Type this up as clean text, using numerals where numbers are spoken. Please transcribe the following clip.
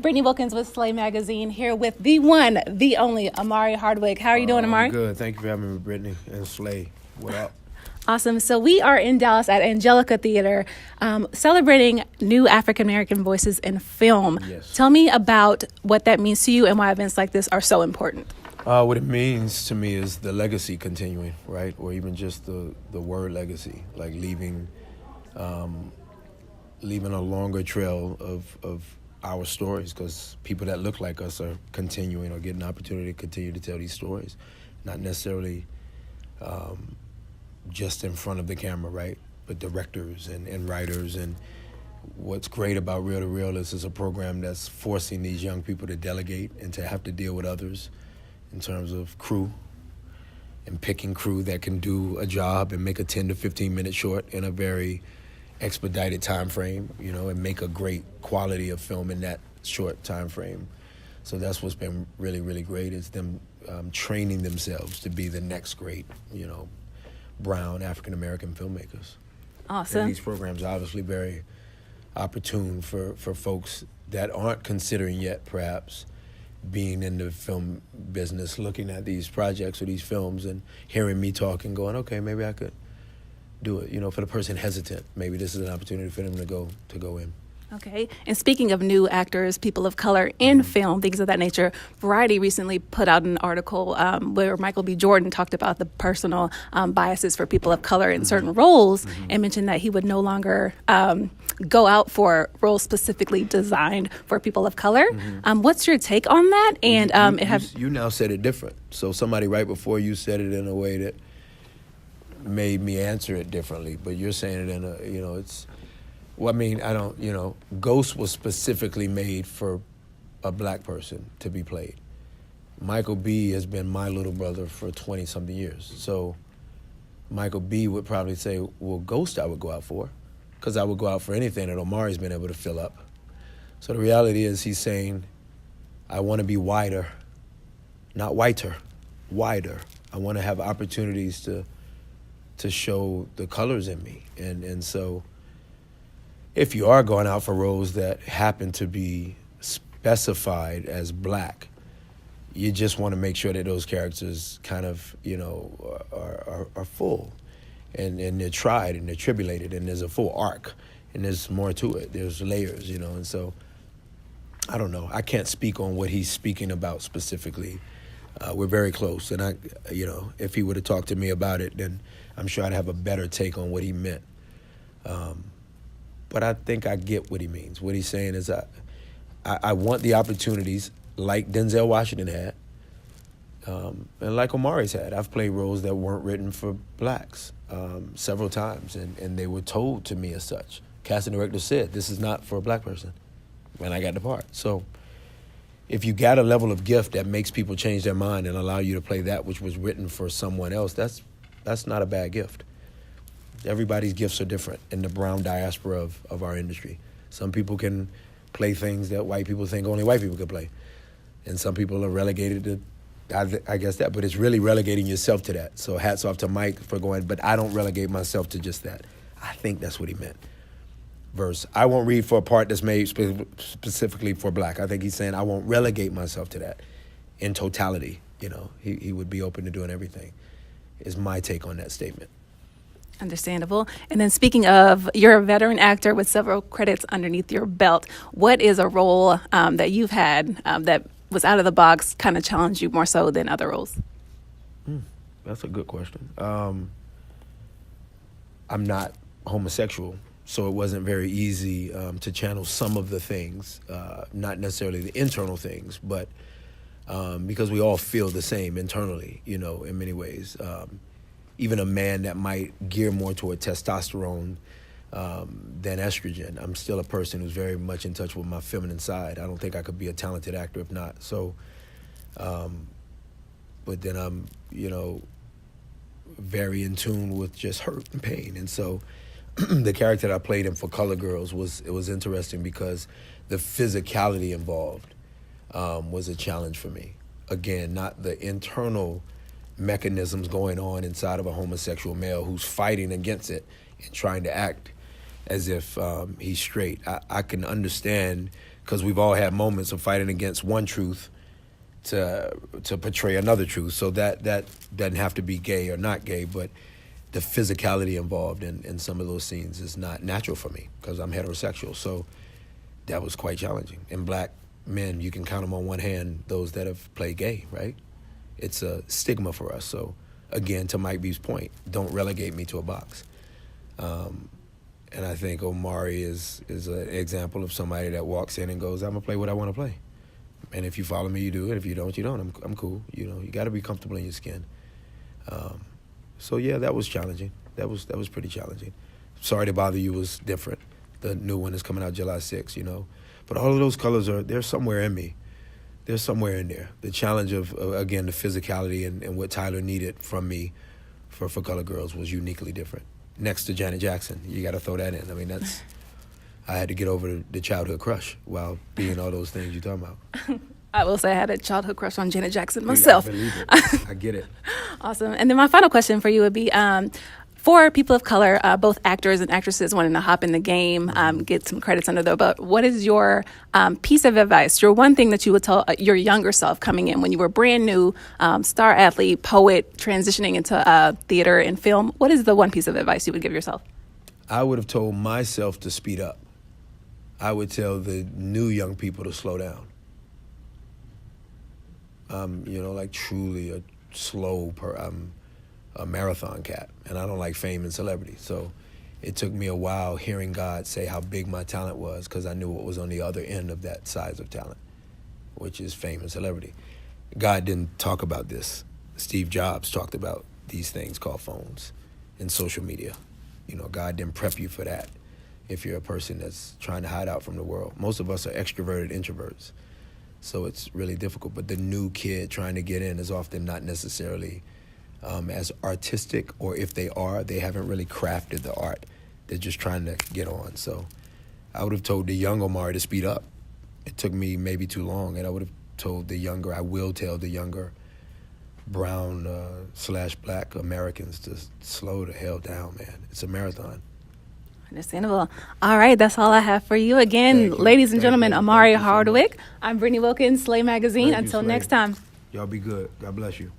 Brittany Wilkins with Slay Magazine here with the one, the only Omari Hardwick. How are you doing, Omari? Good. Thank you for having me, Brittany and Slay. What up? Awesome. So we are in Dallas at Angelica Theater celebrating new African-American voices in film. Yes. Tell me about what that means to you and why events like this are so important. What it means to me is the legacy continuing, right? Or even just the word legacy, like leaving a longer trail of our stories, because people that look like us are continuing or getting an opportunity to continue to tell these stories, not necessarily just in front of the camera, right? But directors and writers. And what's great about Reel to Real is it's a program that's forcing these young people to delegate and to have to deal with others in terms of crew and picking crew that can do a job and make a 10 to 15 minute short in a very expedited time frame, you know, and make a great quality of film in that short time frame. So that's what's been really, really great, is them training themselves to be the next great, you know, brown African-American filmmakers. Awesome. And these programs are obviously very opportune for folks that aren't considering yet perhaps being in the film business, looking at these projects or these films and hearing me talk and going, okay, maybe I could do it. You know, for the person hesitant, maybe this is an opportunity for them to go in. Okay. And speaking of new actors, people of color in film, things of that nature, Variety recently put out an article where Michael B. Jordan talked about the personal biases for people of color in certain roles and mentioned that he would no longer go out for roles specifically designed for people of color. What's your take on that? And you now said it different. So somebody right before you said it in a way that made me answer it differently, but you're saying it in a, you know, it's, well, I mean, I don't, you know, Ghost was specifically made for a black person to be played. Michael B. has been my little brother for 20-something years. So Michael B. would probably say, well, Ghost I would go out for, because I would go out for anything that Omari's been able to fill up. So the reality is he's saying, I want to be wider, not whiter, wider. I want to have opportunities to show the colors in me. And so if you are going out for roles that happen to be specified as black, you just want to make sure that those characters kind of, you know, are full and they're tried and they're tribulated and there's a full arc and there's more to it. There's layers, you know, and so I don't know. I can't speak on what he's speaking about specifically. We're very close, and you know, if he would have talked to me about it, then I'm sure I'd have a better take on what he meant. But I think I get what he means. What he's saying is I want the opportunities like Denzel Washington had, and like Omari's had. I've played roles that weren't written for blacks several times, and they were told to me as such. Casting director said, this is not for a black person, when I got the part. So if you got a level of gift that makes people change their mind and allow you to play that which was written for someone else, that's not a bad gift. Everybody's gifts are different in the brown diaspora of our industry. Some people can play things that white people think only white people can play. And some people are relegated to, I guess that, but it's really relegating yourself to that. So hats off to Mike for going, but I don't relegate myself to just that. I think that's what he meant. Verse, I won't read for a part that's made specifically for black. I think he's saying I won't relegate myself to that in totality. You know, he would be open to doing everything, is my take on that statement. Understandable. And then speaking of, you're a veteran actor with several credits underneath your belt. What is a role that you've had that was out of the box, kind of challenged you more so than other roles? That's a good question. I'm not homosexual, so it wasn't very easy to channel some of the things, not necessarily the internal things, but because we all feel the same internally, you know, in many ways. Even a man that might gear more toward testosterone than estrogen, I'm still a person who's very much in touch with my feminine side. I don't think I could be a talented actor if not. So, but then I'm, you know, very in tune with just hurt and pain. And so the character that I played in For Color Girls was interesting because the physicality involved was a challenge for me. Again, not the internal mechanisms going on inside of a homosexual male who's fighting against it and trying to act as if he's straight. I can understand because we've all had moments of fighting against one truth to portray another truth. So that doesn't have to be gay or not gay, but the physicality involved in some of those scenes is not natural for me because I'm heterosexual. So that was quite challenging. And black men, you can count them on one hand, those that have played gay, right? It's a stigma for us. So again, to Mike B's point, don't relegate me to a box. And I think Omari is an example of somebody that walks in and goes, I'm gonna play what I wanna play. And if you follow me, you do it. If you don't, you don't. I'm cool. You know, you gotta be comfortable in your skin. So yeah, that was challenging. That was pretty challenging. Sorry to Bother You was different. The new one is coming out July 6th, you know. But all of those colors they're somewhere in me. They're somewhere in there. The challenge of again, the physicality and what Tyler needed from me for Color Girls was uniquely different. Next to Janet Jackson, you gotta throw that in. I mean, I had to get over the childhood crush while being all those things you're talking about. I will say I had a childhood crush on Janet Jackson myself. I believe it. I get it. Awesome. And then my final question for you would be, for people of color, both actors and actresses wanting to hop in the game, get some credits under their belt, what is your piece of advice, your one thing that you would tell your younger self coming in when you were brand new, star athlete, poet, transitioning into theater and film? What is the one piece of advice you would give yourself? I would have told myself to speed up. I would tell the new young people to slow down. You know, like truly a slow a marathon cat, and I don't like fame and celebrity. So it took me a while hearing God say how big my talent was because I knew what was on the other end of that size of talent, which is fame and celebrity. God didn't talk about this. Steve Jobs talked about these things called phones and social media. You know, God didn't prep you for that if you're a person that's trying to hide out from the world. Most of us are extroverted introverts, so it's really difficult. But the new kid trying to get in is often not necessarily as artistic, or if they are, they haven't really crafted the art. They're just trying to get on. So I would have told the young Omari to speed up. It took me maybe too long, and I would have told I will tell the younger brown / black Americans to slow the hell down, man. It's a marathon. Understandable. All right, that's all I have for you. Again, ladies and gentlemen, Omari Hardwick. I'm Brittany Wilkins, Slay Magazine. Until next time. Y'all be good. God bless you.